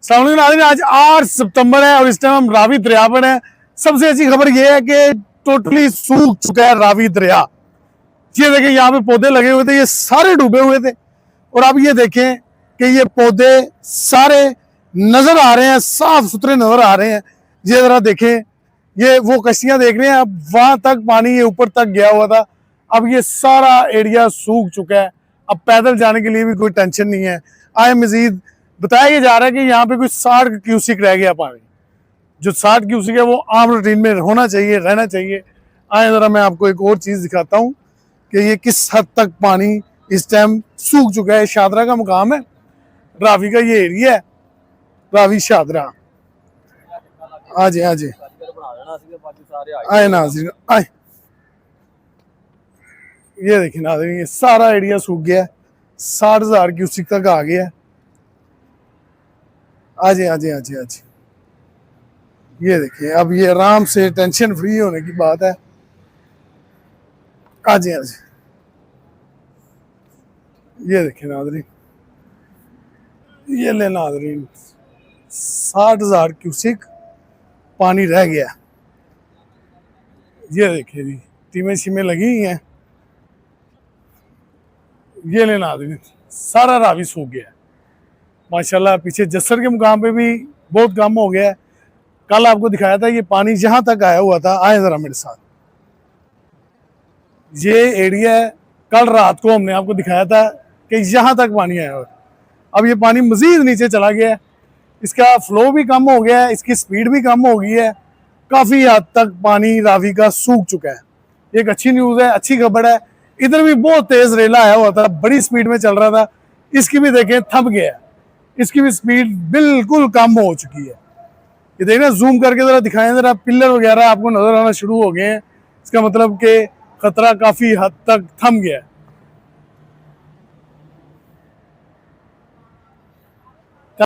नाज़रीन, आज 8 सितंबर है और इस टाइम हम रावी दरिया पर हैं। सबसे अच्छी खबर यह है कि टोटली सूख चुका है रावी दरिया। ये देखें, यहाँ पे पौधे लगे हुए थे, ये सारे डूबे हुए थे और अब ये देखें कि ये पौधे सारे नजर आ रहे हैं, साफ सुथरे नजर आ रहे हैं। ये जरा देखें, ये वो कश्तियां देख रहे हैं, अब वहां तक पानी ये ऊपर तक गया हुआ था, अब ये सारा एरिया सूख चुका है। अब पैदल जाने के लिए भी कोई टेंशन नहीं है। आए मजीद बताया जा रहा है कि यहाँ पे कुछ 60 क्यूसिक रह गया पानी। जो 60 क्यूसिक है वो आम रूटीन में होना चाहिए, रहना चाहिए। आए जरा मैं आपको एक और चीज दिखाता हूँ कि ये किस हद तक पानी इस टाइम सूख चुका है। शादरा का मुकाम है, रावी का ये एरिया है, रावी शादरा। आज आज आए नाज़रीन, आए ये देखिए नाज़रीन, ये सारा एरिया सूख गया है, 60,000 क्यूसिक तक आ गया है। आज आज आज आज ये देखिए, अब ये आराम से टेंशन फ्री होने की बात है। आज आज ये देखिए नाज़रीन, ये ले नाज़रीन, 60,000 क्यूसिक पानी रह गया। ये देखिए जी, टीमें शीमें लगी हुई हैं। ये ले नाज़रीन, सारा रावी सूख गया माशाल्लाह। पीछे जस्सर के मुकाम पे भी बहुत कम हो गया है। कल आपको दिखाया था ये पानी जहां तक आया हुआ था। आए जरा मेरे साथ, ये एरिया है, कल रात को हमने आपको दिखाया था कि यहाँ तक पानी आया हुआ। अब ये पानी मजीद नीचे चला गया है, इसका फ्लो भी कम हो गया है, इसकी स्पीड भी कम हो गई है। काफ़ी हद तक पानी रावी का सूख चुका है। एक अच्छी न्यूज़ है, अच्छी खबर है। इधर भी बहुत तेज़ रेला आया हुआ था, बड़ी स्पीड में चल रहा था, इसकी भी देखें थम गया है, इसकी भी स्पीड बिल्कुल कम हो चुकी है। ये देखना, जूम करके ज़रा दिखाएं, ज़रा पिलर वगैरह आपको नज़र आना शुरू हो गए हैं। इसका मतलब कि खतरा काफ़ी हद तक थम गया है।